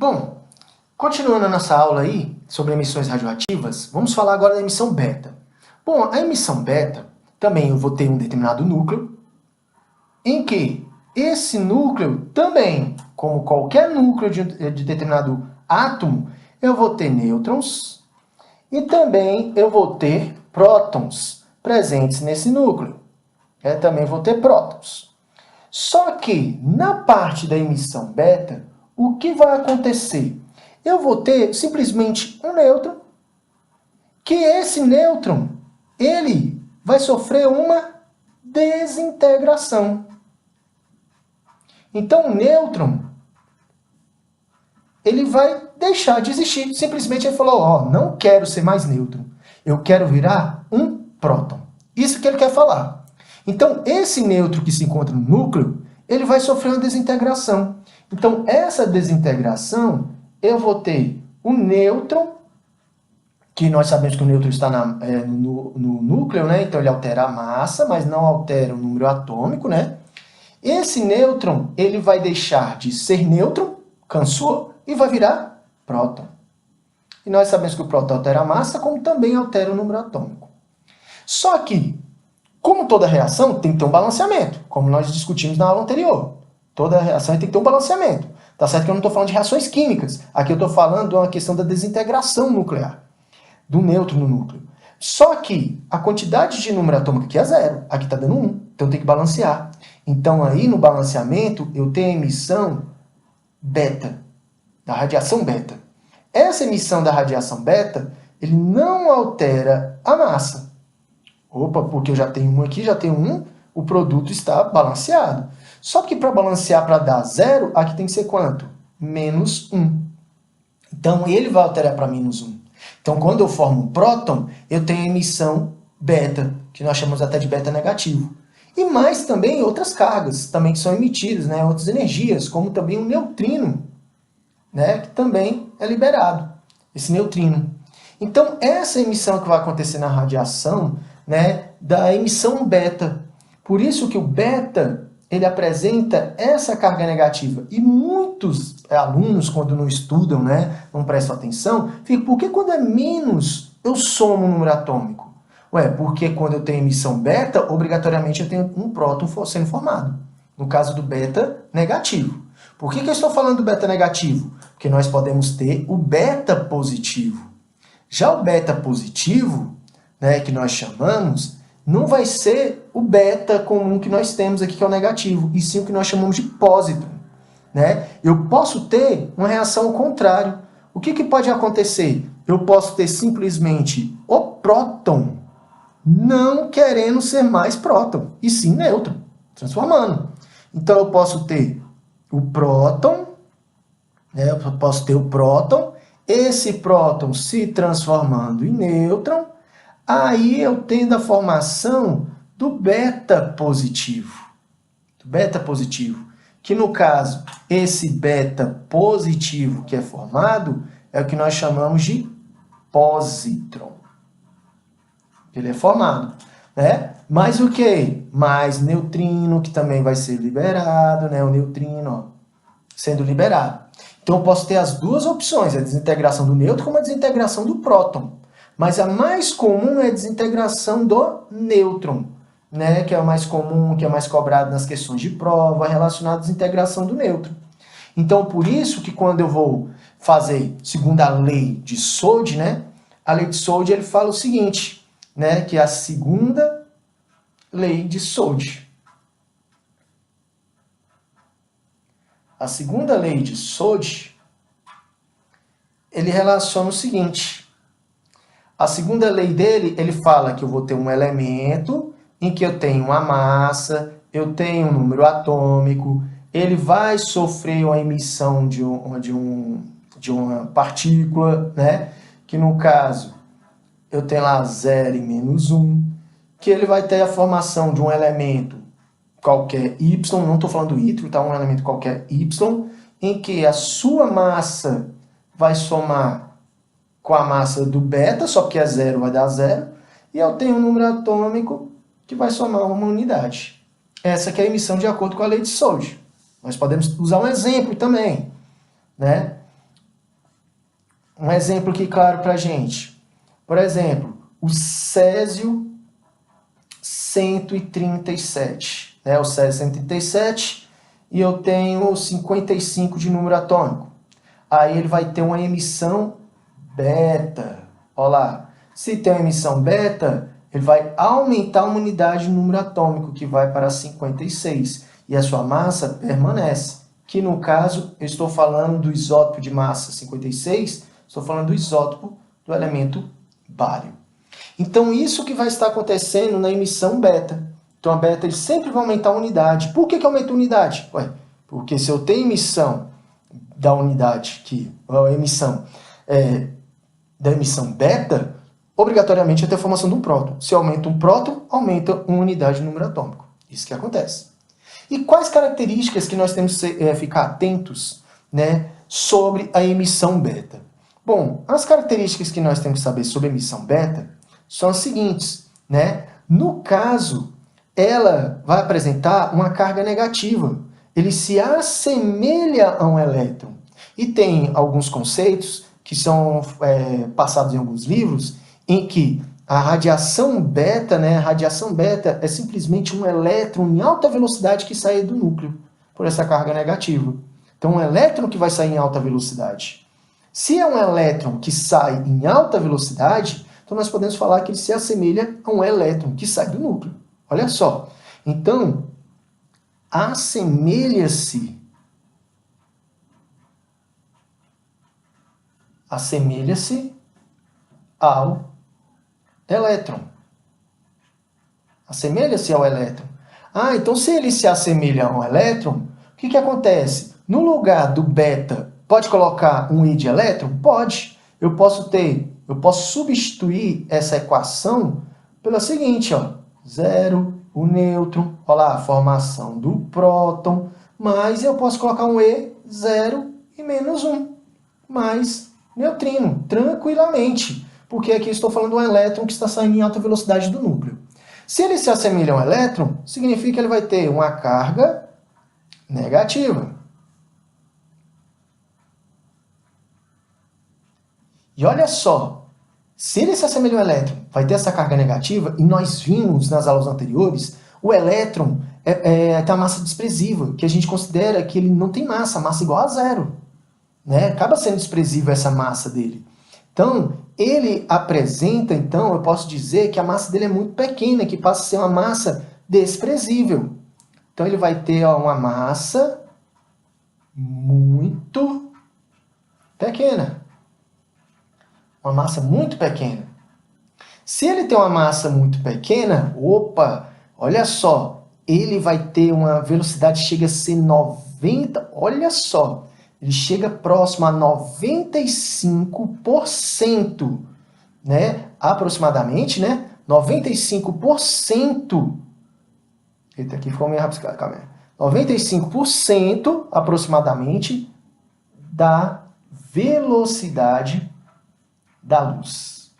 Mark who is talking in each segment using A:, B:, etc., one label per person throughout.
A: Bom, continuando a nossa aula aí sobre emissões radioativas, vamos falar agora da emissão beta. Bom, a emissão beta, também eu vou ter um determinado núcleo, em que esse núcleo também, como qualquer núcleo de determinado átomo, eu vou ter nêutrons e também eu vou ter prótons presentes nesse núcleo. Também vou ter prótons. Só que, na parte da emissão beta, o que vai acontecer? Eu vou ter simplesmente um nêutron, que esse nêutron, ele vai sofrer uma desintegração. Então, o nêutron, ele vai deixar de existir. Simplesmente ele falou, ó, não quero ser mais nêutron, eu quero virar um próton. Isso que ele quer falar. Então, esse nêutron que se encontra no núcleo, ele vai sofrer uma desintegração. Então, essa desintegração, eu vou ter o nêutron, que nós sabemos que o nêutron está no núcleo, né? Então ele altera a massa, mas não altera o número atômico, né? Esse nêutron, ele vai deixar de ser nêutron, cansou, e vai virar próton. E nós sabemos que o próton altera a massa, como também altera o número atômico. Só que, como toda reação, tem que ter um balanceamento, como nós discutimos na aula anterior. Toda reação tem que ter um balanceamento. Tá certo que eu não estou falando de reações químicas. Aqui eu estou falando de uma questão da desintegração nuclear, do nêutron no núcleo. Só que a quantidade de número atômico aqui é 0. Aqui está dando 1. Então tem que balancear. Então aí no balanceamento eu tenho a emissão beta, da radiação beta. Essa emissão da radiação beta, ele não altera a massa. Opa, porque eu já tenho um aqui, já tenho um, o produto está balanceado. Só que para balancear, para dar 0, aqui tem que ser quanto? Menos 1. Então, ele vai alterar para menos 1. Então, quando eu formo um próton, eu tenho a emissão beta, que nós chamamos até de beta negativo. E mais também outras cargas, também que são emitidas, né? Outras energias, como também o neutrino, né? Que também é liberado, esse neutrino. Então, essa emissão que vai acontecer na radiação, né, da emissão beta. Por isso que o beta, ele apresenta essa carga negativa. E muitos alunos, quando não estudam, né, não prestam atenção, ficam, por que quando é menos eu somo o número atômico? Ué, porque quando eu tenho emissão beta, obrigatoriamente eu tenho um próton sendo formado. No caso do beta negativo. Por que eu estou falando do beta negativo? Porque nós podemos ter o beta positivo. Já o beta positivo, né, que nós chamamos, não vai ser o beta comum que nós temos aqui, que é o negativo, e sim o que nós chamamos de pósitron. Né? Eu posso ter uma reação ao contrário. O que pode acontecer? Eu posso ter simplesmente o próton não querendo ser mais próton, e sim nêutron, transformando. Então eu posso ter o próton, né? Eu posso ter o próton, esse próton se transformando em nêutron, aí eu tenho a formação do beta positivo. Do beta positivo. Que no caso, esse beta positivo que é formado é o que nós chamamos de pósitron. Ele é formado. Né? Mais o que? Mais neutrino, que também vai ser liberado, né? O neutrino ó, sendo liberado. Então eu posso ter as duas opções, a desintegração do nêutron como a desintegração do próton. Mas a mais comum é a desintegração do nêutron, né? Que é o mais comum, que é mais cobrado nas questões de prova, relacionado à desintegração do nêutron. Então, por isso que quando eu vou fazer, segundo a lei de Soddy, né? A lei de Soddy, ele fala o seguinte, né? Que é a segunda lei de Soddy. A segunda lei de Soddy, ele relaciona o seguinte. A segunda lei dele, ele fala que eu vou ter um elemento em que eu tenho uma massa, eu tenho um número atômico, ele vai sofrer uma emissão de uma partícula, né? Que no caso, eu tenho lá 0 e menos 1, que ele vai ter a formação de um elemento qualquer y, não estou falando do ítrio, tá? Um elemento qualquer y, em que a sua massa vai somar com a massa do beta, só porque é 0 vai dar 0, e eu tenho um número atômico que vai somar uma unidade. Essa que é a emissão de acordo com a lei de Soddy. Nós podemos usar um exemplo também, né? Um exemplo aqui claro para a gente. Por exemplo, o césio 137. Né? O césio 137 e eu tenho 55 de número atômico. Aí ele vai ter uma emissão beta. Olha lá. Se tem uma emissão beta, ele vai aumentar uma unidade de número atômico, que vai para 56. E a sua massa permanece. Que no caso, eu estou falando do isótopo de massa 56, estou falando do isótopo do elemento bário. Então, isso que vai estar acontecendo na emissão beta. Então, a beta ele sempre vai aumentar a unidade. Por que aumenta a unidade? Ué, porque se eu tenho emissão da unidade, a emissão da emissão beta, obrigatoriamente vai ter a formação de um próton. Se aumenta um próton, aumenta uma unidade de número atômico. Isso que acontece. E quais características que nós temos que ficar atentos, né, sobre a emissão beta? Bom, as características que nós temos que saber sobre a emissão beta são as seguintes, né? No caso, ela vai apresentar uma carga negativa. Ele se assemelha a um elétron. E tem alguns conceitos que são passados em alguns livros, em que a radiação beta, né? A radiação beta é simplesmente um elétron em alta velocidade que sai do núcleo, por essa carga negativa. Então, um elétron que vai sair em alta velocidade. Se é um elétron que sai em alta velocidade, então nós podemos falar que ele se assemelha a um elétron que sai do núcleo. Olha só. Então, assemelha-se ao elétron. Assemelha-se ao elétron. Ah, então se ele se assemelha a um elétron, o que acontece? No lugar do beta, pode colocar um I de elétron? Pode. Eu posso substituir essa equação pela seguinte, ó. 0, o nêutron, olha lá, a formação do próton, mas eu posso colocar um E, 0 e menos 1, mais neutrino, tranquilamente. Porque aqui eu estou falando de um elétron que está saindo em alta velocidade do núcleo. Se ele se assemelha a um elétron, significa que ele vai ter uma carga negativa. E olha só, se ele se assemelha a um elétron, vai ter essa carga negativa, e nós vimos nas aulas anteriores, o elétron tem uma massa desprezível, que a gente considera que ele não tem massa, massa igual a zero. Né? Acaba sendo desprezível essa massa dele. Então, ele apresenta, então, eu posso dizer que a massa dele é muito pequena, que passa a ser uma massa desprezível. Então, ele vai ter uma massa muito pequena. Uma massa muito pequena. Se ele tem uma massa muito pequena, olha só, ele vai ter uma velocidade que chega a ser 90, olha só, ele chega próximo a 95%, né? Aproximadamente, né? 95%. Eita, aqui ficou meio rabiscado, calma aí. 95% aproximadamente da velocidade da luz.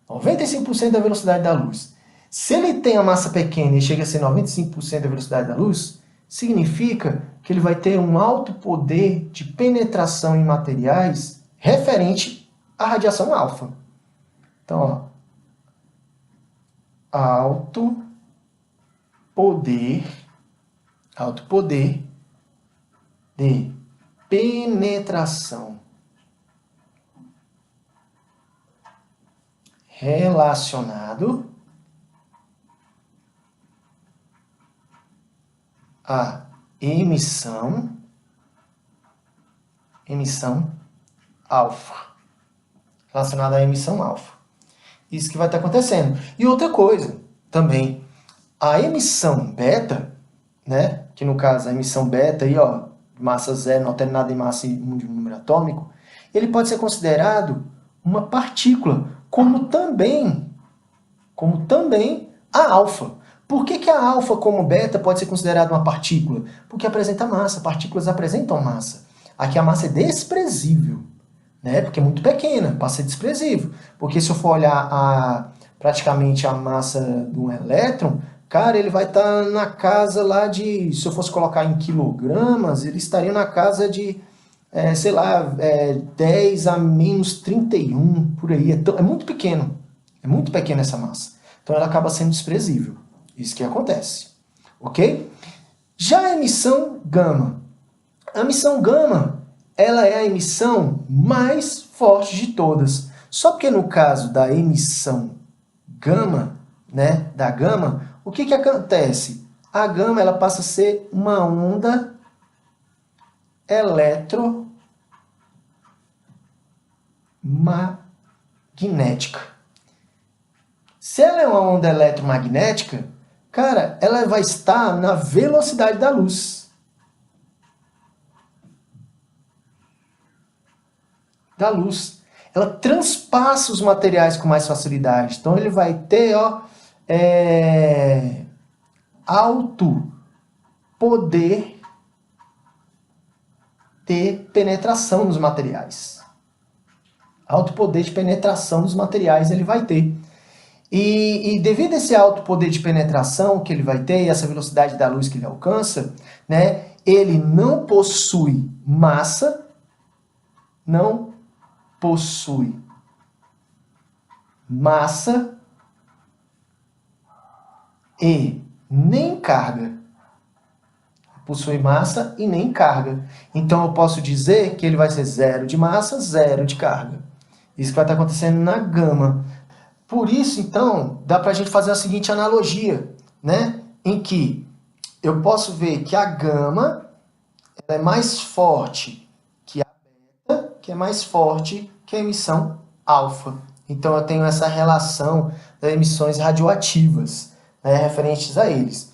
A: 95% da velocidade da luz. Se ele tem a massa pequena e chega a ser 95% da velocidade da luz, significa que ele vai ter um alto poder de penetração em materiais referente à radiação alfa. Então, ó, alto poder de penetração relacionado à emissão alfa. Relacionado à emissão alfa. Isso que vai estar acontecendo. E outra coisa também, a emissão beta, né, que no caso a emissão beta aí, ó, massa zero, não tem nada em massa 1 de um número atômico, ele pode ser considerado uma partícula, como também a alfa. Por que a alfa, como beta, pode ser considerada uma partícula? Porque apresenta massa, partículas apresentam massa. Aqui a massa é desprezível, né? Porque é muito pequena, passa a ser desprezível. Porque se eu for olhar praticamente a massa de um elétron, cara, ele vai estar na casa lá de, se eu fosse colocar em quilogramas, ele estaria na casa de sei lá, 10 a menos 31, por aí. É muito pequeno. É muito pequena essa massa. Então ela acaba sendo desprezível. Isso que acontece. Ok? Já a emissão gama. A emissão gama, ela é a emissão mais forte de todas. Só que no caso da emissão gama, né, da gama, o que acontece? A gama ela passa a ser uma onda eletromagnética. Se ela é uma onda eletromagnética, cara, ela vai estar na velocidade da luz. Ela transpassa os materiais com mais facilidade. Então ele vai ter alto poder de penetração nos materiais. Alto poder de penetração dos materiais ele vai ter. E devido a esse alto poder de penetração que ele vai ter, e essa velocidade da luz que ele alcança, né, ele não possui massa, e nem carga. Possui massa e nem carga. Então eu posso dizer que ele vai ser 0 de massa, 0 de carga. Isso que vai estar acontecendo na gama. Por isso, então, dá para a gente fazer a seguinte analogia, né? Em que eu posso ver que a gama ela é mais forte que a beta, que é mais forte que a emissão alfa. Então eu tenho essa relação das emissões radioativas, né, referentes a eles.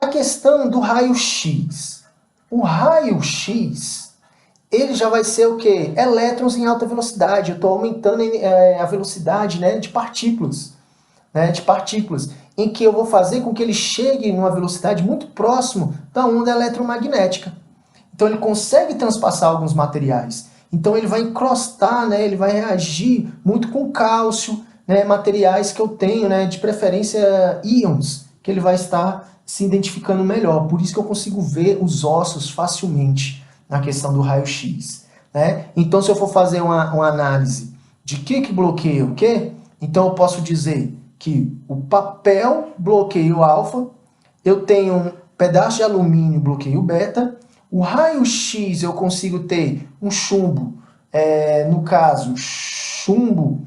A: A questão do raio-x. O raio-x, ele já vai ser o quê? Elétrons em alta velocidade. Eu estou aumentando a velocidade, né, de partículas. Em que eu vou fazer com que ele chegue numa velocidade muito próximo da onda eletromagnética. Então ele consegue transpassar alguns materiais. Então ele vai encrostar, né, ele vai reagir muito com cálcio, né, materiais que eu tenho, né, de preferência íons, que ele vai estar se identificando melhor. Por isso que eu consigo ver os ossos facilmente na questão do raio-x, né? Então, se eu for fazer uma análise de que bloqueia o quê, então eu posso dizer que o papel bloqueia o alfa, eu tenho um pedaço de alumínio bloqueia o beta, o raio-x eu consigo ter um chumbo, no caso, chumbo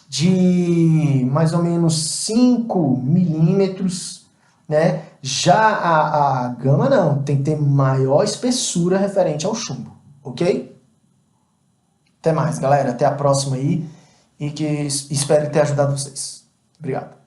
A: de mais ou menos 5 milímetros, né? Já a gama não, tem que ter maior espessura referente ao chumbo, ok? Até mais, galera. Até a próxima aí e que espero ter ajudado vocês. Obrigado.